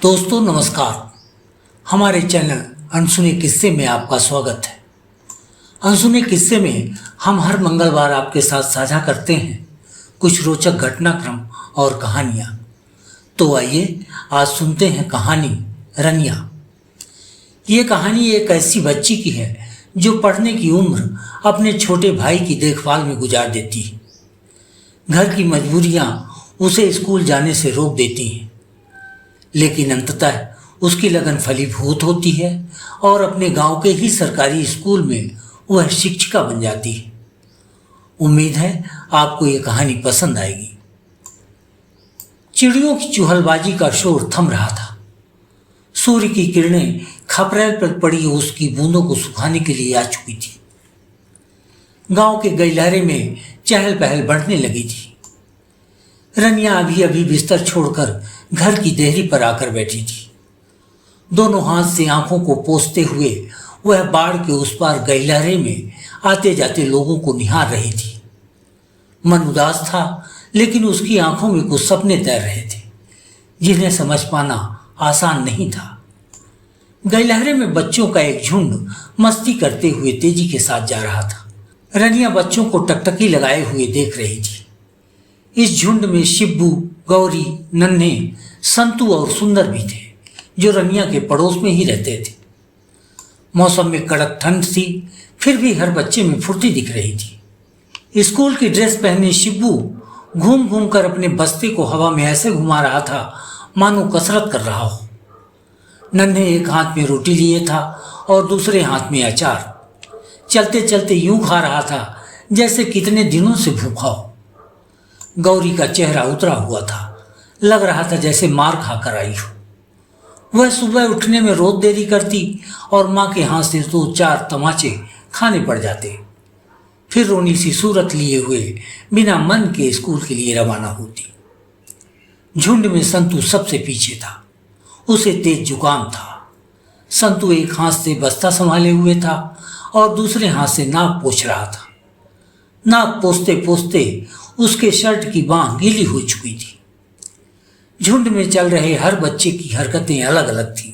दोस्तों नमस्कार। हमारे चैनल अनसुने किस्से में आपका स्वागत है। अनसुने किस्से में हम हर मंगलवार आपके साथ साझा करते हैं कुछ रोचक घटनाक्रम और कहानियाँ। तो आइए आज सुनते हैं कहानी रनिया। ये कहानी एक ऐसी बच्ची की है जो पढ़ने की उम्र अपने छोटे भाई की देखभाल में गुजार देती है। घर की मजबूरियाँ उसे स्कूल जाने से रोक देती हैं, लेकिन अंततः उसकी लगन फलीभूत होती है और अपने गांव के ही सरकारी स्कूल में वह शिक्षिका बन जाती है। उम्मीद है आपको ये कहानी पसंद आएगी। चिड़ियों की चुहलबाजी का शोर थम रहा था। सूर्य की किरणें खपरेल पर पड़ी उसकी बूंदों को सुखाने के लिए आ चुकी थी। गांव के गलियारे में चहल पहल बढ़ने लगी थी। रनिया अभी अभी बिस्तर छोड़कर घर की देहरी पर आकर बैठी थी। दोनों हाथ से आंखों को पोंछते हुए वह बाढ़ के उस पार गलियारे में आते जाते लोगों को निहार रही थी। मन उदास था, लेकिन उसकी आंखों में कुछ सपने तैर रहे थे जिन्हें समझ पाना आसान नहीं था। गलियारे में बच्चों का एक झुंड मस्ती करते हुए तेजी के साथ जा रहा था। रनिया बच्चों को टकटकी लगाए हुए देख रही थी। इस झुंड में शिब्बू, गौरी, नन्हे, संतू और सुंदर भी थे, जो रनिया के पड़ोस में ही रहते थे। मौसम में कड़क ठंड थी, फिर भी हर बच्चे में फुर्ती दिख रही थी। स्कूल की ड्रेस पहने शिब्बू घूम घूम कर अपने बस्ते को हवा में ऐसे घुमा रहा था मानो कसरत कर रहा हो। नन्हे एक हाथ में रोटी लिए था और दूसरे हाथ में अचार। चलते चलते यूं खा रहा था जैसे कितने दिनों से भूखा हो। गौरी का चेहरा उतरा हुआ था, लग रहा था जैसे मार खाकर आई हो। वह सुबह उठने में रोज देरी करती और माँ के हाथ से 2-4 तमाचे खाने पड़ जाते। फिर रोनी सी सूरत लिए हुए बिना मन के स्कूल के लिए रवाना होती। झुंड में संतू सबसे पीछे था। उसे तेज जुकाम था। संतू एक हाथ से बस्ता संभाले हुए था और दूसरे हाथ से नाक पोंछ रहा था। नाक पोंछते पोंछते उसके शर्ट की बांह गीली हो चुकी थी। झुंड में चल रहे हर बच्चे की हरकतें अलग अलग थीं,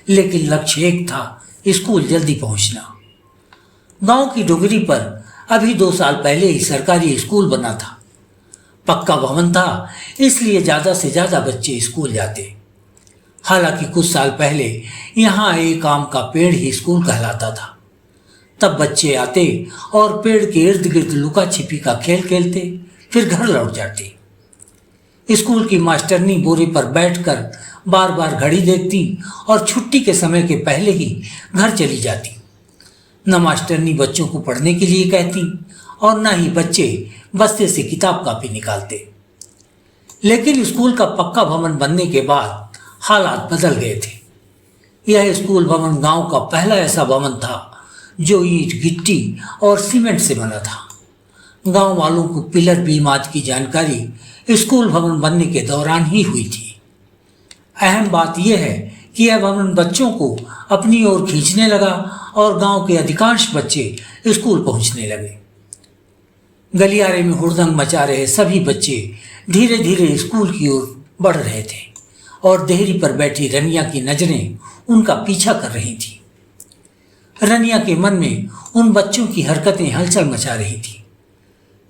लेकिन लक्ष्य एक था, स्कूल जल्दी पहुंचना। गांव की डुगरी पर अभी 2 साल पहले ही सरकारी स्कूल बना था। पक्का भवन था, इसलिए ज़्यादा से ज़्यादा बच्चे स्कूल जाते। हालांकि कुछ साल पहले यहाँ एक आम का पेड़ ही स्कूल कहलाता था। तब बच्चे आते और पेड़ के इर्द गिर्द लुका छिपी का खेल खेलते, फिर घर लौट जाते। स्कूल की मास्टरनी बोरे पर बैठकर बार बार घड़ी देखती और छुट्टी के समय के पहले ही घर चली जाती। न मास्टरनी बच्चों को पढ़ने के लिए कहती और न ही बच्चे बस्ते से किताब कापी निकालते। लेकिन स्कूल का पक्का भवन बनने के बाद हालात बदल गए थे। यह स्कूल भवन गांव का पहला ऐसा भवन था जो ईंट, गिट्टी और सीमेंट से बना था। गांव वालों को पिलर बीम आदि की जानकारी स्कूल भवन बनने के दौरान ही हुई थी। अहम बात यह है कि यह भवन बच्चों को अपनी ओर खींचने लगा और गांव के अधिकांश बच्चे स्कूल पहुंचने लगे। गलियारे में हुड़दंग मचा रहे सभी बच्चे धीरे धीरे स्कूल की ओर बढ़ रहे थे और देहरी पर बैठी रनिया की नजरें उनका पीछा कर रही थी। रनिया के मन में उन बच्चों की हरकतें हलचल मचा रही थी।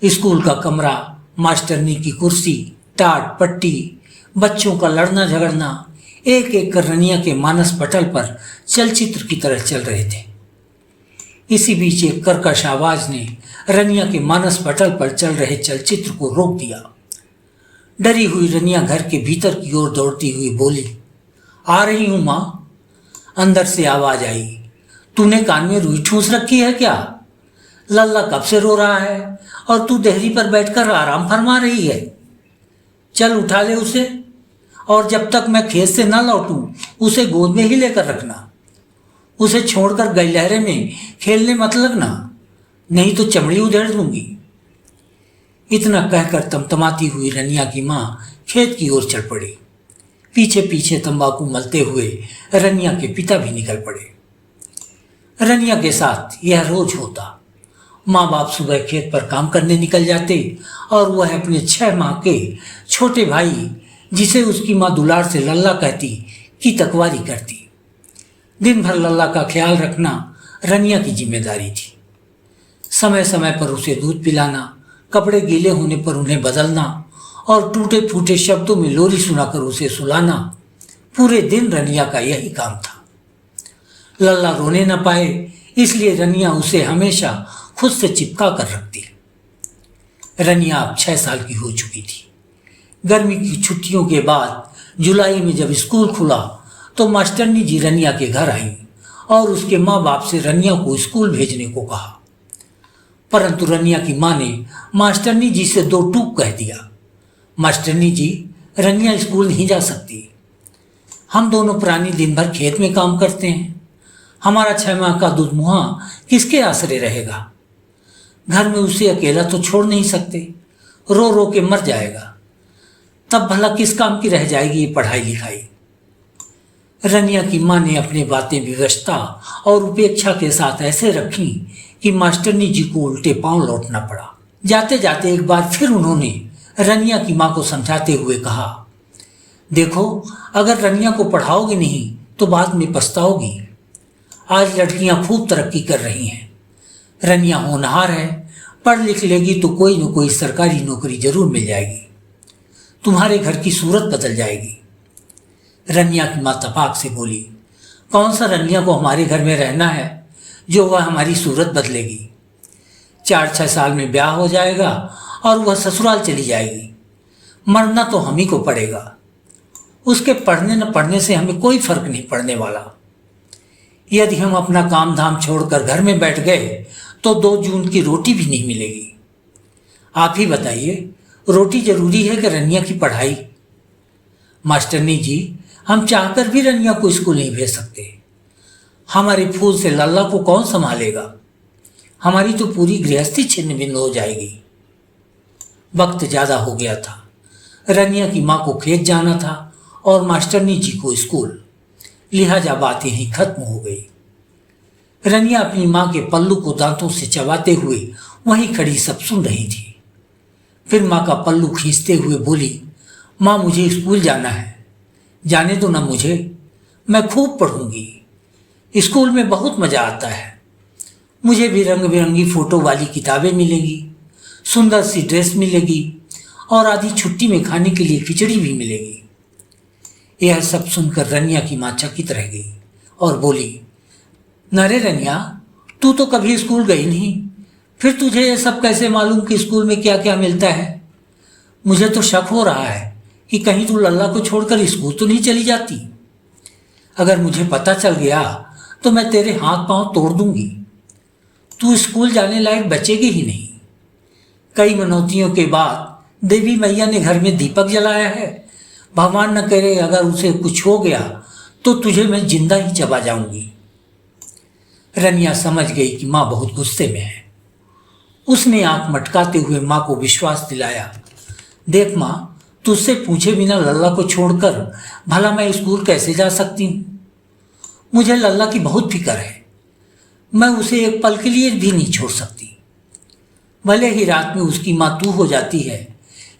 स्कूल का कमरा, मास्टरनी की कुर्सी, टाट पट्टी, बच्चों का लड़ना झगड़ना एक एक कर रनिया के मानस पटल पर चलचित्र की तरह चल रहे थे। इसी बीच एक कर्कश आवाज ने रनिया के मानस पटल पर चल रहे चलचित्र को रोक दिया। डरी हुई रनिया घर के भीतर की ओर दौड़ती हुई बोली, आ रही हूं माँ। अंदर से आवाज आई, तूने कान में रुई ठूंस रखी है क्या? लल्ला कब से रो रहा है और तू देहरी पर बैठकर आराम फरमा रही है? चल उठा ले उसे, और जब तक मैं खेत से न लौटूं उसे गोद में ही लेकर रखना। उसे छोड़कर गलियारे में खेलने मत लगना, नहीं तो चमड़ी उधेड़ दूंगी। इतना कहकर तमतमाती हुई रनिया की माँ खेत की ओर चल पड़ी। पीछे पीछे तंबाकू मलते हुए रनिया के पिता भी निकल पड़े। रनिया के साथ यह रोज होता। माँ बाप सुबह खेत पर काम करने निकल जाते और वह अपने 6 माह के छोटे भाई, जिसे उसकी माँ दुलार से लल्ला कहती, की तकवारी करती। दिन भर लल्ला का ख्याल रखना रनिया की जिम्मेदारी थी। समय समय पर उसे दूध पिलाना, कपड़े गीले होने पर उन्हें बदलना और टूटे फूटे शब्दों में लोरी सुनाकर उसे सुलाना, पूरे दिन रनिया का यही काम था। लल्ला रोने न पाए इसलिए रनिया उसे हमेशा खुद से चिपका कर रखती। रनिया अब 6 साल की हो चुकी थी। गर्मी की छुट्टियों के बाद जुलाई में जब स्कूल खुला तो मास्टरनी जी रनिया के घर आई और उसके माँ बाप से रनिया को स्कूल भेजने को कहा। परंतु रनिया की माँ ने मास्टरनी जी से 2 टूक कह दिया। मास्टरनी जी, रनिया स्कूल नहीं जा सकती। हम दोनों प्राणी दिन भर खेत में काम करते हैं। हमारा 6 माह का दूध मुहा किसके आसरे रहेगा? घर में उसे अकेला तो छोड़ नहीं सकते, रो रो के मर जाएगा। तब भला किस काम की रह जाएगी ये पढ़ाई लिखाई? रनिया की माँ ने अपनी बातें विवशता और उपेक्षा के साथ ऐसे रखी कि मास्टरनी जी को उल्टे पांव लौटना पड़ा। जाते जाते एक बार फिर उन्होंने रनिया की माँ को समझाते हुए कहा, देखो, अगर रनिया को पढ़ाओगे नहीं तो बाद में पछताओगी। आज लड़कियां खूब तरक्की कर रही हैं। रनिया होनहार है, पढ़ लिख लेगी तो कोई न कोई सरकारी नौकरी जरूर मिल जाएगी। तुम्हारे घर की सूरत बदल जाएगी। रनिया की माँ तपाक से बोली, कौन सा रनिया को हमारे घर में रहना है जो वह हमारी सूरत बदलेगी? 4-6 साल में ब्याह हो जाएगा और वह ससुराल चली जाएगी। मरना तो हम ही को पड़ेगा। उसके पढ़ने न पढ़ने से हमें कोई फर्क नहीं पड़ने वाला। यदि हम अपना काम धाम छोड़कर घर में बैठ गए तो 2 जून की रोटी भी नहीं मिलेगी। आप ही बताइए, रोटी जरूरी है कि रनिया की पढ़ाई? मास्टरनी जी, हम चाहकर भी रनिया को स्कूल नहीं भेज सकते। हमारे फूल से लल्ला को कौन संभालेगा? हमारी तो पूरी गृहस्थी छिन्न भिन्न हो जाएगी। वक्त ज्यादा हो गया था। रनिया की माँ को खेत जाना था और मास्टरनी जी को स्कूल, लिहाजा बात यहीं खत्म हो गई। रनिया अपनी माँ के पल्लू को दांतों से चबाते हुए वहीं खड़ी सब सुन रही थी। फिर माँ का पल्लू खींचते हुए बोली, माँ, मुझे स्कूल जाना है। जाने दो ना मुझे, मैं खूब पढ़ूंगी। स्कूल में बहुत मज़ा आता है। मुझे भी रंग बिरंगी फ़ोटो वाली किताबें मिलेंगी, सुंदर सी ड्रेस मिलेगी और आधी छुट्टी में खाने के लिए खिचड़ी भी मिलेगी। यह सब सुनकर रनिया की माँ चकित रह गई और बोली, नरे रनिया, तू तो कभी स्कूल गई नहीं, फिर तुझे यह सब कैसे मालूम कि स्कूल में क्या क्या मिलता है? मुझे तो शक हो रहा है कि कहीं तू लल्ला को छोड़कर स्कूल तो नहीं चली जाती। अगर मुझे पता चल गया तो मैं तेरे हाथ पांव तोड़ दूंगी। तू स्कूल जाने लायक बचेगी ही नहीं। कई मनौतियों के बाद देवी मैया ने घर में दीपक जलाया है। भगवान न करे अगर उसे कुछ हो गया तो तुझे मैं जिंदा ही चबा जाऊंगी। रनिया समझ गई कि माँ बहुत गुस्से में है। उसने आंख मटकाते हुए माँ को विश्वास दिलाया, देख माँ, तुझसे पूछे बिना लल्ला को छोड़कर भला मैं स्कूल कैसे जा सकती हूँ? मुझे लल्ला की बहुत फिक्र है। मैं उसे एक पल के लिए भी नहीं छोड़ सकती। भले ही रात में उसकी माँ तू हो जाती है,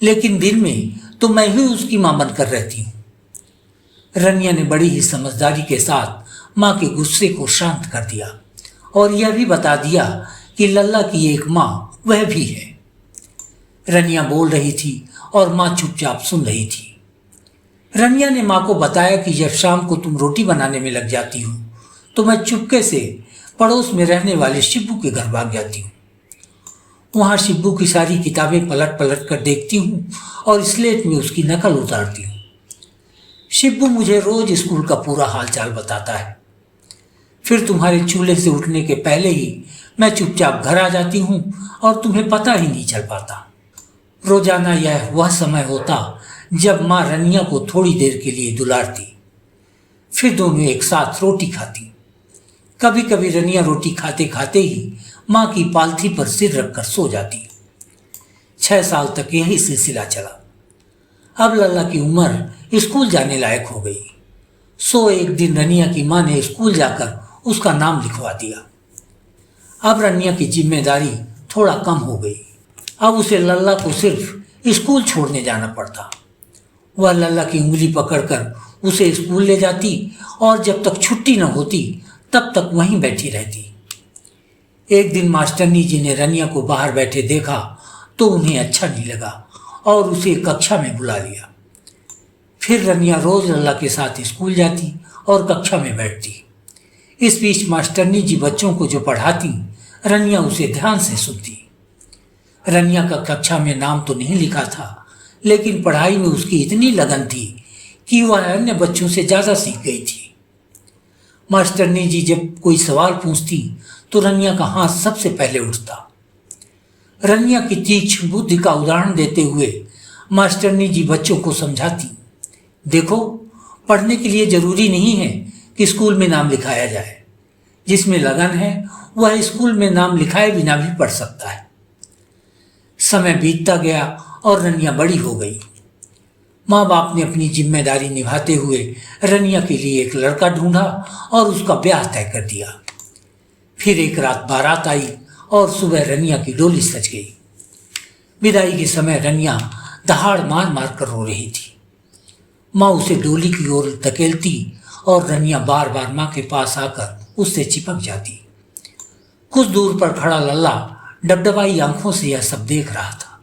लेकिन दिन में तो मैं ही उसकी माँ बनकर रहती हूँ। रनिया ने बड़ी ही समझदारी के साथ माँ के गुस्से को शांत कर दिया और यह भी बता दिया कि लल्ला की एक माँ वह भी है। रनिया बोल रही थी और माँ चुपचाप सुन रही थी। रनिया ने माँ को बताया कि जब शाम को तुम रोटी बनाने में लग जाती हो तो मैं चुपके से पड़ोस में रहने वाले शिब्बू के घर भाग जाती हूँ। वहाँ शिब्बू की सारी किताबें पलट पलट कर देखती हूँ और स्लेट में उसकी नकल उतारती हूँ। शिब्बू मुझे रोज स्कूल का पूरा हालचाल बताता है। फिर तुम्हारे चूल्हे से उठने के पहले ही मैं चुपचाप घर आ जाती हूँ और तुम्हें पता ही नहीं चल पाता। रोजाना यह वह समय होता जब माँ रनिया को थोड़ी देर के लिए दुलारती, फिर दोनों एक साथ रोटी खाती। कभी कभी रनिया रोटी खाते खाते ही माँ की पालथी पर सिर रखकर सो जाती। 6 साल तक यही सिलसिला चला। अब लल्ला की उम्र स्कूल जाने लायक हो गई। सो एक दिन रनिया की माँ ने स्कूल जाकर उसका नाम लिखवा दिया। अब रनिया की जिम्मेदारी थोड़ा कम हो गई। अब उसे लल्ला को सिर्फ स्कूल छोड़ने जाना पड़ता। वह लल्ला की उंगली पकड़कर उसे स्कूल ले जाती और जब तक छुट्टी न होती तब तक वहीं बैठी रहती। एक दिन मास्टरनी जी ने रनिया को बाहर बैठे देखा तो उन्हें अच्छा नहीं लगा और उसे कक्षा में बुला लिया। फिर रनिया रोज लल्ला के साथ स्कूल जाती और कक्षा में बैठती। इस बीच मास्टरनी जी बच्चों को जो पढ़ाती, रनिया उसे ध्यान से सुनती। रनिया का कक्षा में नाम तो नहीं लिखा था, लेकिन पढ़ाई में उसकी इतनी लगन थी कि वह अन्य बच्चों से ज़्यादा सीख गई थी। मास्टरनी जी जब कोई सवाल पूछती तो रनिया का हाथ सबसे पहले उठता। रनिया की तीक्ष्ण बुद्धि का उदाहरण देते हुए मास्टरनी जी बच्चों को समझाती, देखो, पढ़ने के लिए जरूरी नहीं है कि स्कूल में नाम लिखाया जाए। जिसमें लगन है वह स्कूल में नाम लिखाए बिना भी पढ़ सकता है। समय बीतता गया और रनिया बड़ी हो गई। माँ बाप ने अपनी जिम्मेदारी निभाते हुए रनिया के लिए एक लड़का ढूंढा और उसका ब्याह तय कर दिया। फिर एक रात बारात आई और सुबह रनिया की डोली सज गई। विदाई के समय रनिया दहाड़ मार मार कर रो रही थी। माँ उसे डोली की ओर धकेलती और रनिया बार बार माँ के पास आकर उससे चिपक जाती। कुछ दूर पर खड़ा लल्ला डबडबाई आंखों से यह सब देख रहा था।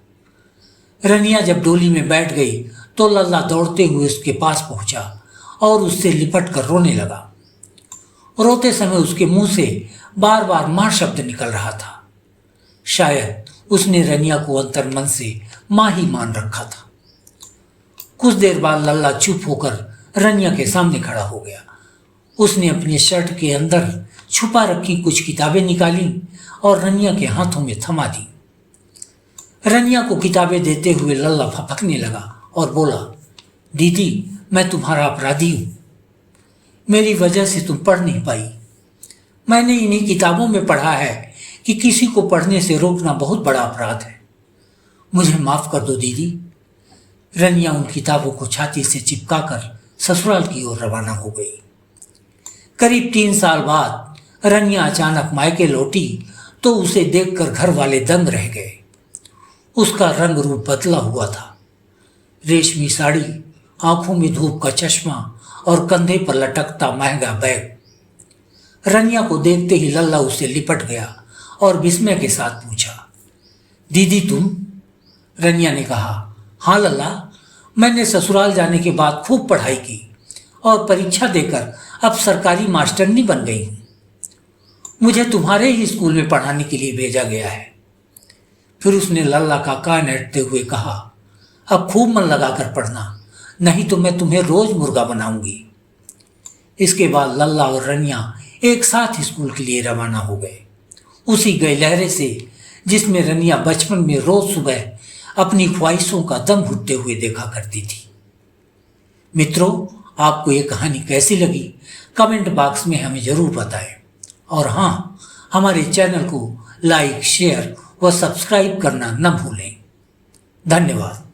रनिया जब डोली में बैठ गई तो लल्ला दौड़ते हुए उसके पास पहुंचा और उससे लिपट कर रोने लगा। रोते समय उसके मुंह से बार बार माँ शब्द निकल रहा था। शायद उसने रनिया को अंतर्मन से माँ ही मान रखा था। कुछ देर बाद लल्ला चुप होकर रनिया के सामने खड़ा हो गया। उसने अपने शर्ट के अंदर छुपा रखी कुछ किताबें निकाली और रनिया के हाथों में थमा दी। रनिया को किताबें देते हुए लल्ला फपकने लगा और बोला, दीदी, मैं तुम्हारा अपराधी हूँ। मेरी वजह से तुम पढ़ नहीं पाई। मैंने इन्हीं किताबों में पढ़ा है कि किसी को पढ़ने से रोकना बहुत बड़ा अपराध है। मुझे माफ़ कर दो दीदी। रनिया उन किताबों को छाती से चिपकाकर ससुराल की ओर रवाना हो गई। करीब 3 साल बाद रनिया अचानक मायके लौटी तो उसे देखकर घर वाले दंग रह गए। उसका रंग रूप बदला हुआ था। रेशमी साड़ी, आंखों में धूप का चश्मा और कंधे पर लटकता महंगा बैग। रनिया को देखते ही लल्ला उससे लिपट गया और विस्मय के साथ पूछा, दीदी तुम? रनिया ने कहा, हाँ लल्ला, मैंने ससुराल जाने के बाद खूब पढ़ाई की और परीक्षा देकर अब सरकारी मास्टरनी बन गई हूँ। मुझे तुम्हारे ही स्कूल में पढ़ाने के लिए भेजा गया है। फिर उसने लल्ला का कान ऐंठते हुए कहा, अब खूब मन लगाकर पढ़ना, नहीं तो मैं तुम्हें रोज मुर्गा बनाऊंगी। इसके बाद लल्ला और रनिया एक साथ स्कूल के लिए रवाना हो गए, उसी गलियारे से जिसमें रनिया बचपन में रोज सुबह अपनी ख्वाहिशों का दम घुटते हुए देखा करती थी। मित्रों, आपको ये कहानी कैसी लगी कमेंट बॉक्स में हमें ज़रूर बताएं। और हाँ, हमारे चैनल को लाइक, शेयर व सब्सक्राइब करना न भूलें। धन्यवाद।